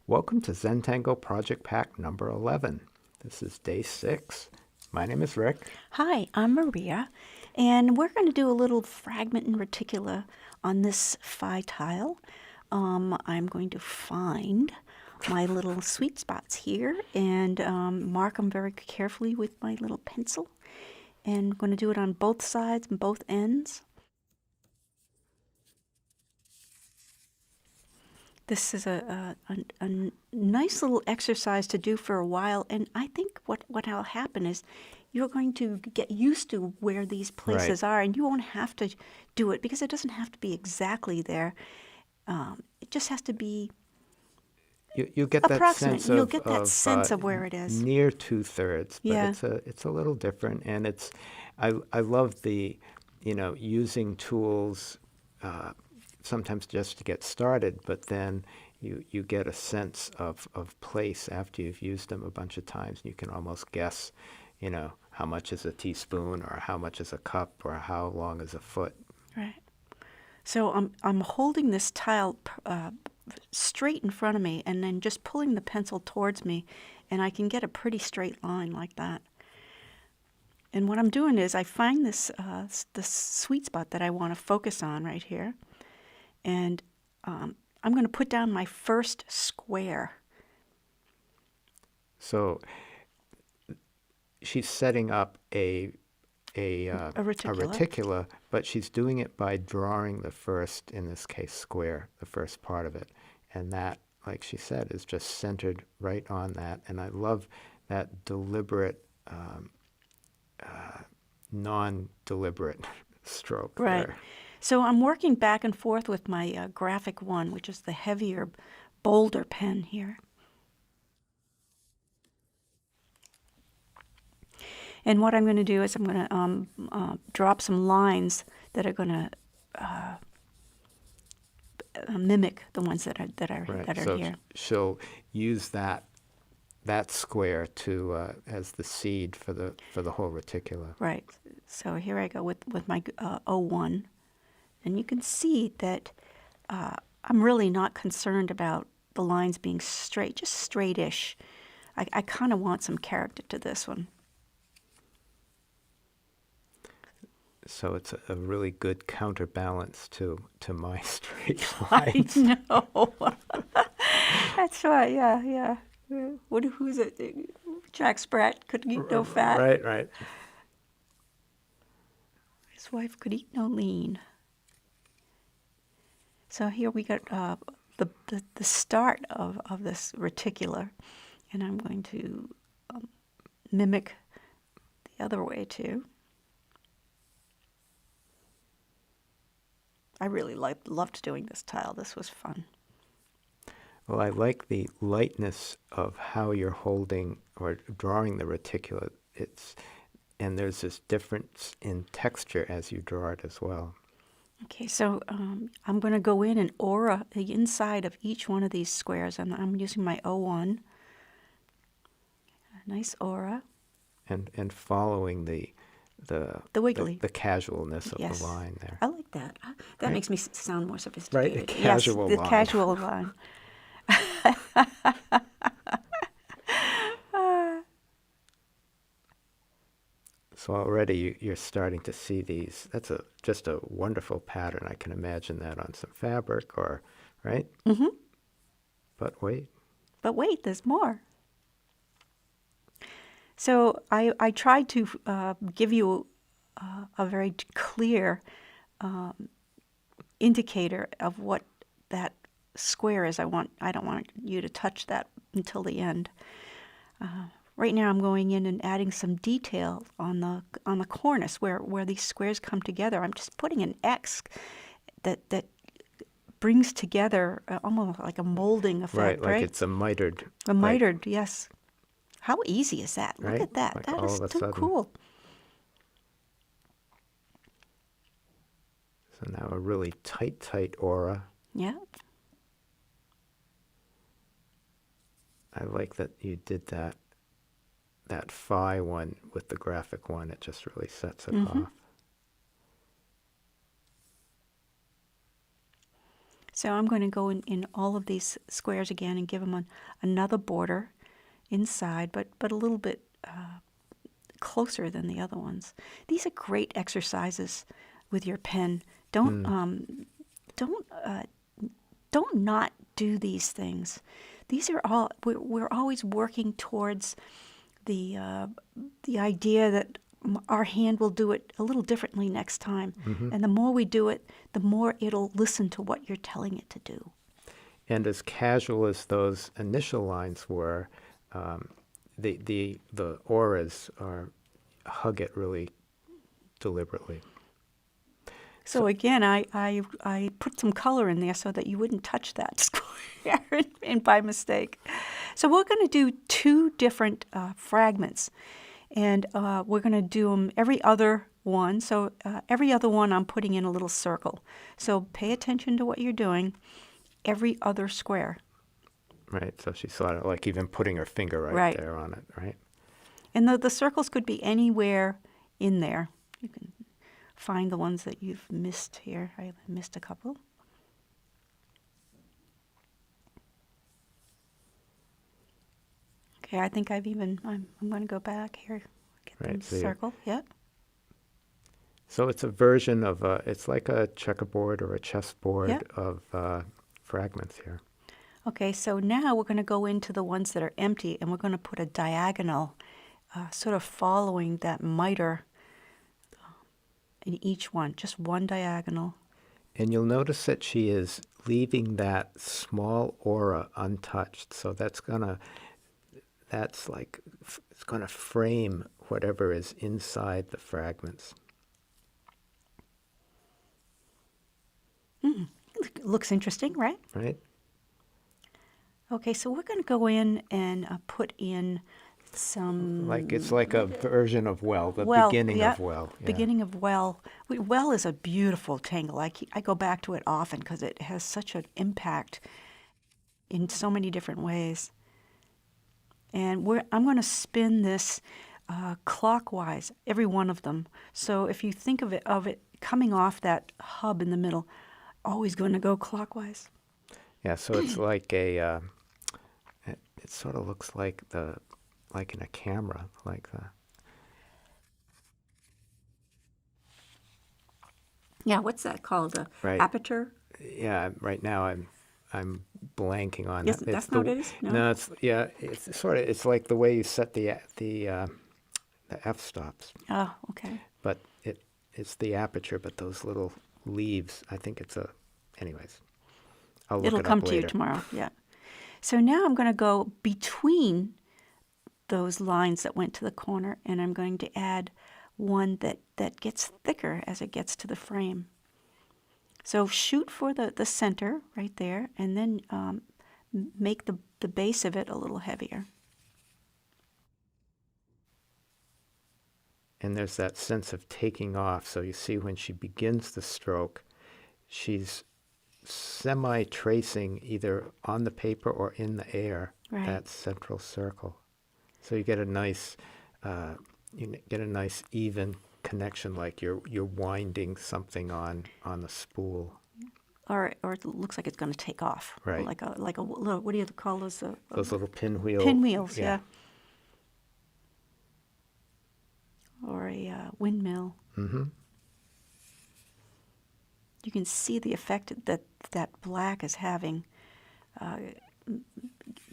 Welcome to Zentangle Project Pack No.11. This is day 6. My name is Rick. Hi, I'm Maria, and we're going to do a little fragment and reticula on this phi tile. I'm going to find my little sweet spots here and mark them very carefully with my little pencil. And I'm going to do it on both sides and both ends. This is a nice little exercise to do for a while, and I think what will happen is you're going to get used to where these places are, and you won't have to do it because it doesn't have to be exactly there. It just has to be You get that sense of, You'll get that sense of where it is. Near 2/3, but Yeah. it's a little different, and I love the using tools. Sometimes just to get started, but then you get a sense of place after you've used them a bunch of times. You can almost guess, how much is a teaspoon or how much is a cup or how long is a foot. Right. So I'm holding this tile straight in front of me and then just pulling the pencil towards me, and I can get a pretty straight line like that. And what I'm doing is I find this sweet spot that I want to focus on right here. And I'm going to put down my first square. So she's setting up a reticula, but she's doing it by drawing the first, in this case, square, the first part of it. And that, like she said, is just centered right on that. And I love that deliberate, non-deliberate stroke there. So I'm working back and forth with my graphic 1, which is the heavier, bolder pen here. And what I'm going to do is I'm going to drop some lines that are going to mimic the ones that are so here. She'll use that square to as the seed for the whole reticula. Right. So here I go with my 01. And you can see that I'm really not concerned about the lines being straight, just straight-ish. I kind of want some character to this one. So it's a really good counterbalance to my straight lines. I know. That's right, yeah. Who's it? Jack Sprat could eat no fat. Right. His wife could eat no lean. So here we got the start of this reticula, and I'm going to mimic the other way too. I really loved doing this tile. This was fun. Well, I like the lightness of how you're holding or drawing the reticula. And there's this difference in texture as you draw it as well. Okay, so I'm going to go in and aura the inside of each one of these squares, and I'm using my 01. A nice aura. And following the wiggly, the casualness of the line there. I like that. That makes me sound more sophisticated. Right, the casual line. The casual line. So already you're starting to see these. That's just a wonderful pattern. I can imagine that on some fabric right? Mm-hmm. But wait, there's more. So I tried to give you a very clear indicator of what that square is. I don't want you to touch that until the end. Right now I'm going in and adding some detail on the cornice where these squares come together. I'm just putting an X that brings together almost like a molding effect, right? Like it's a mitered. A mitered, yes. How easy is that? Look at that. Like That is too cool. So now a really tight aura. Yeah. I like that you did that phi one with the graphic one. It just really sets it off. So I'm going to go in all of these squares again and give them another border inside, but a little bit closer than the other ones. These are great exercises with your pen. Don't not do these things. These are all we're always working towards the idea that our hand will do it a little differently next time. And the more we do it, the more it'll listen to what you're telling it to do. And as casual as those initial lines were, the auras hug it really deliberately. So again, I put some color in there so that you wouldn't touch that square and by mistake. So we're going to do 2 different fragments, and we're going to do them every other one. So every other one I'm putting in a little circle. So pay attention to what you're doing. Every other square. Right, so she's sort of like even putting her finger right there on it, right? And the circles could be anywhere in there. You can find the ones that you've missed here. I missed a couple. Okay, I think I'm going to go back here. Get Right, the circle, yeah. So it's a version of, it's like a checkerboard or a chessboard of fragments here. Okay, so now we're going to go into the ones that are empty, and we're going to put a diagonal, sort of following that miter in each one, just one diagonal. And you'll notice that she is leaving that small aura untouched. So it's gonna frame whatever is inside the fragments. Looks interesting, right? Right. Okay, so we're going to go in and put in some... It's like a version of beginning of well. Yeah. Beginning of well. Well is a beautiful tangle. I go back to it often because it has such an impact in so many different ways. And I'm going to spin this clockwise, every one of them. So if you think of it coming off that hub in the middle, always going to go clockwise. Yeah, so it's like it sort of looks like in a camera, like that. Yeah, what's that called? Right. Aperture? Yeah, right now I'm blanking on it. That's not what it is? No, it's like the way you set the f-stops. Oh, okay. But it's the aperture, but those little leaves, I think anyways. I'll look it up later. It'll come to you tomorrow, yeah. So now I'm going to go between those lines that went to the corner, and I'm going to add one that gets thicker as it gets to the frame. So shoot for the center right there, and then make the base of it a little heavier. And there's that sense of taking off. So you see when she begins the stroke, she's semi-tracing either on the paper or in the air, that central circle. So you get a nice even connection, like you're winding something on the spool. Or it looks like it's going to take off. Right. Like a little, what do you call those? Those little pinwheels. Pinwheels, yeah. Or a windmill. Mm-hmm. You can see the effect that black is having,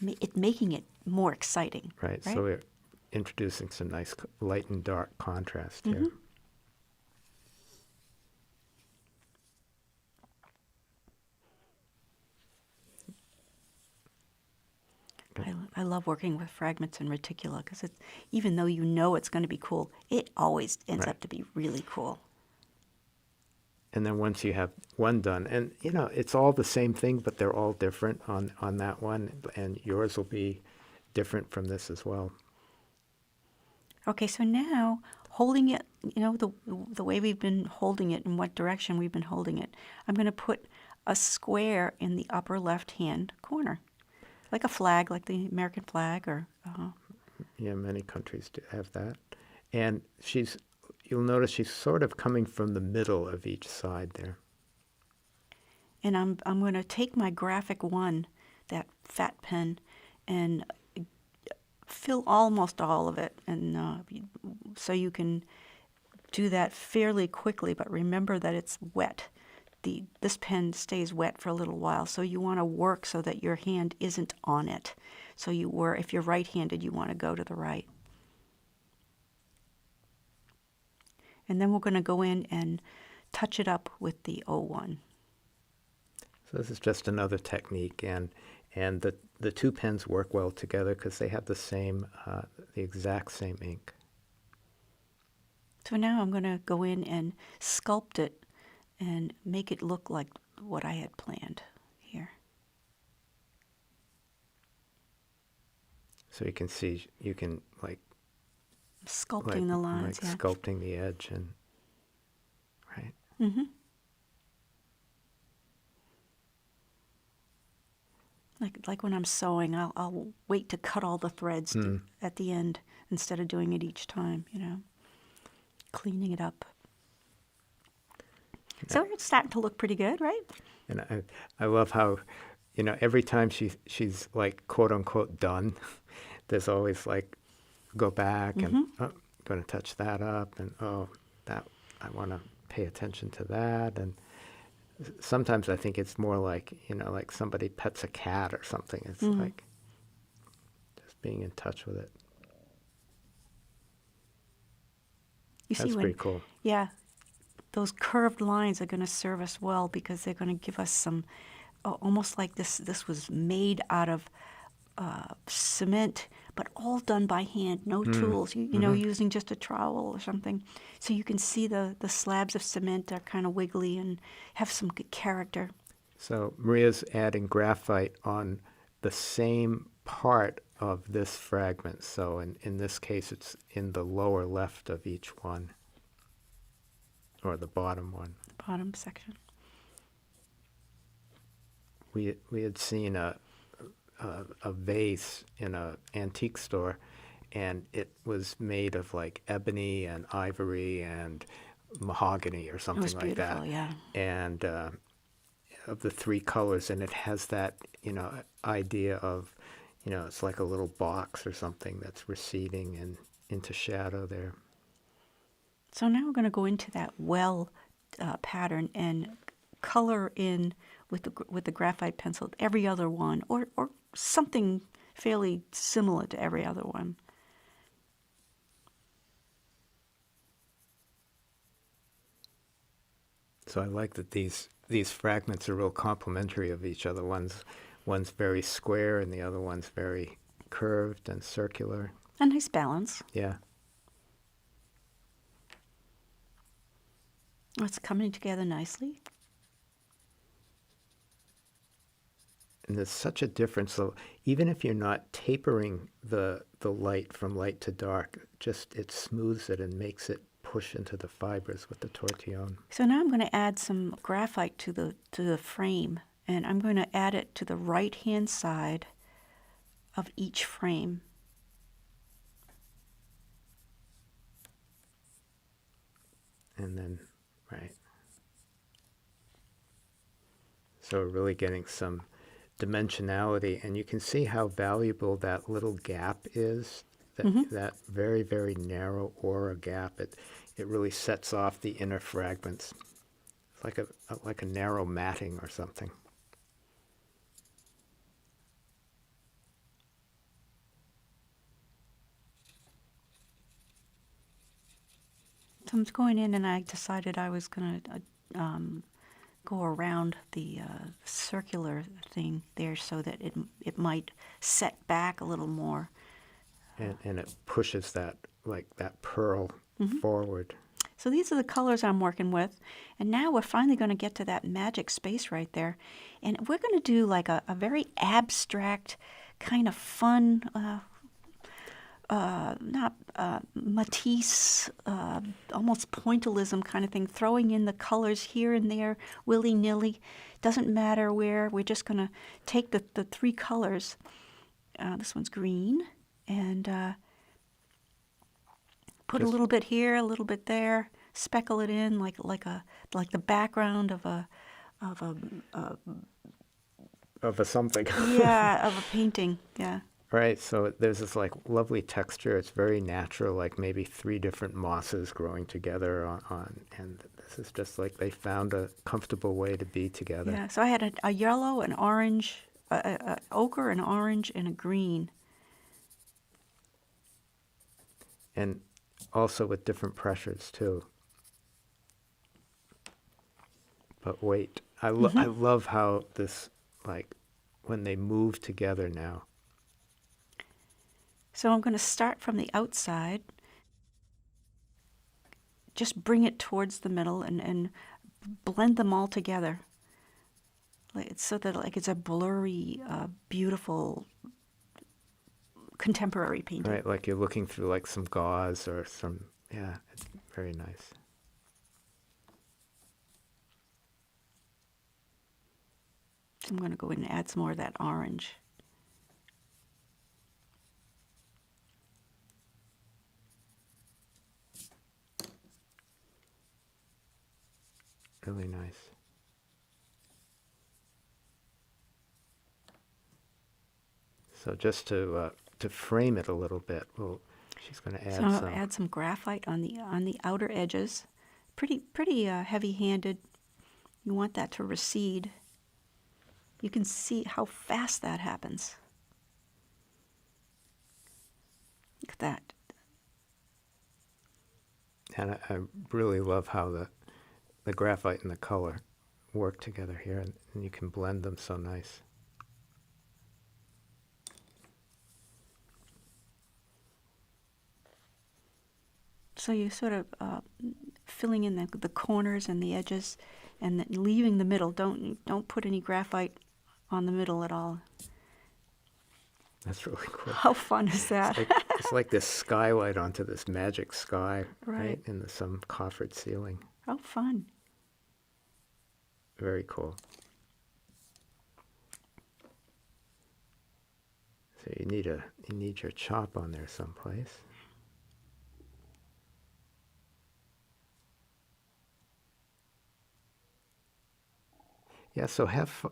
making it more exciting. Right, so we're introducing some nice light and dark contrast here. I love working with fragments and reticula because even though you know it's going to be cool, it always ends up to be really cool. And then once you have one done, and it's all the same thing, but they're all different on that one, and yours will be different from this as well. Okay, so now holding it, the way we've been holding it, in what direction we've been holding it, I'm going to put a square in the upper left-hand corner, like a flag, like the American flag, or. Yeah, many countries do have that, and you'll notice she's sort of coming from the middle of each side there. And I'm going to take my graphic one, that fat pen, and fill almost all of it. And so you can do that fairly quickly, but remember that it's wet. This pen stays wet for a little while, so you want to work so that your hand isn't on it. So if you're right-handed, you want to go to the right. And then we're going to go in and touch it up with the 01. So this is just another technique, and the two pens work well together because they have the exact same ink. So now I'm going to go in and sculpt it and make it look like what I had planned here. So you can see, Sculpting the lines, yeah. Sculpting the edge, and right. Mm-hmm. Like when I'm sewing, I'll wait to cut all the threads at the end instead of doing it each time, cleaning it up. So it's starting to look pretty good, right? And I love how, every time she's like quote unquote done, there's always like go back and going to touch that up, and that I want to pay attention to that. And sometimes I think it's more like like somebody pets a cat or something. It's like just being in touch with it. That's pretty cool. Yeah. Those curved lines are going to serve us well because they're going to give us some, almost like this was made out of cement, but all done by hand, no tools, using just a trowel or something. So you can see the slabs of cement are kind of wiggly and have some good character. So Maria's adding graphite on the same part of this fragment. So in this case, it's in the lower left of each one. Or the bottom one. The bottom section. We had seen a vase in an antique store, and it was made of like ebony and ivory and mahogany or something like that. It was beautiful, yeah. And of the three colors, and it has that idea of it's like a little box or something that's receding and into shadow there. So now we're going to go into that well pattern and color in with the graphite pencil every other one, or something fairly similar to every other one. So I like that these fragments are real complementary of each other. One's very square and the other one's very curved and circular. A nice balance. Yeah. It's coming together nicely. And there's such a difference. So even if you're not tapering the light from light to dark, just it smooths it and makes it push into the fibers with the tortillon. So now I'm going to add some graphite to the frame, and I'm going to add it to the right-hand side of each frame. And then, right. So we're really getting some dimensionality, and you can see how valuable that little gap is, that very, very narrow aura gap. It really sets off the inner fragments. It's like a narrow matting or something. So I'm going in, and I decided I was going to go around the circular thing there so that it might set back a little more. And it pushes that pearl forward. So these are the colors I'm working with. And now we're finally going to get to that magic space right there. And we're going to do like a very abstract, kind of fun, Matisse, almost pointillism kind of thing, throwing in the colors here and there, willy-nilly. Doesn't matter where. We're just going to take the three colors. This one's green. And put a little bit here, a little bit there, speckle it in like the background of of a Of a something. yeah, of a painting. Yeah. Right, so there's this like lovely texture. It's very natural, like maybe 3 different mosses growing together and this is just like they found a comfortable way to be together. Yeah. So I had a yellow, an orange, a ochre, an orange, and a green. And also with different pressures too. But wait, I love how this, like, when they move together now. So I'm going to start from the outside, just bring it towards the middle and blend them all together. So that like it's a blurry, beautiful, contemporary painting. Right, like you're looking through like some gauze or some, yeah, it's very nice. So I'm going to go in and add some more of that orange. Really nice. So just to frame it a little bit, she's going to add So some. I'll add some graphite on the outer edges. Pretty heavy-handed. You want that to recede. You can see how fast that happens. Look at that. And I really love how the graphite and the color work together here, and you can blend them so nice. So you're sort of filling in the corners and the edges, and then leaving the middle. Don't put any graphite on the middle at all. That's really cool. How fun is that? It's like this skylight onto this magic sky, Right. in some coffered ceiling. How fun. Very cool. So you need your chop on there someplace. Yeah, so have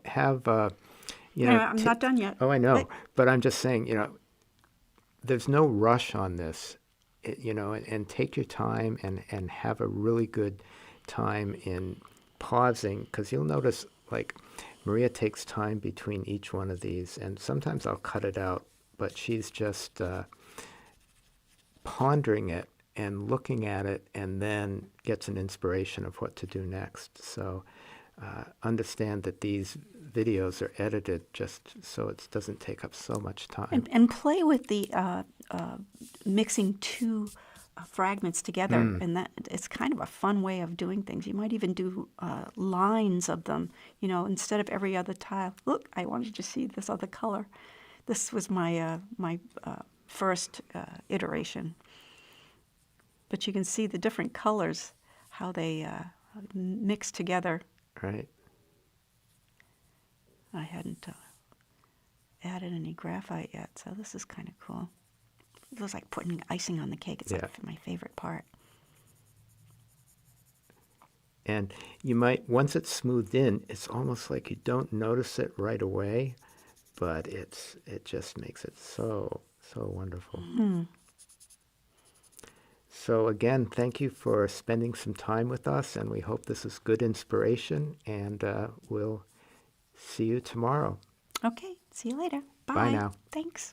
you know. No, I'm not done yet. Oh, I know, but I'm just saying, there's no rush on this, and take your time and have a really good time in pausing, because you'll notice, like, Maria takes time between each one of these, and sometimes I'll cut it out, but she's just pondering it and looking at it, and then gets an inspiration of what to do next. So understand that these videos are edited just so it doesn't take up so much time. And play with the mixing 2 fragments together, and that it's kind of a fun way of doing things. You might even do lines of them, instead of every other tile. Look, I wanted you to see this other color. This was my first iteration. But you can see the different colors, how they mix together. Right. I hadn't added any graphite yet, so this is kind of cool. It was like putting icing on the cake. It's like my favorite part. And you might, once it's smoothed in, it's almost like you don't notice it right away, but it just makes it so wonderful. So again, thank you for spending some time with us, and we hope this is good inspiration, and we'll see you tomorrow. Okay, see you later. Bye. Bye now. Thanks.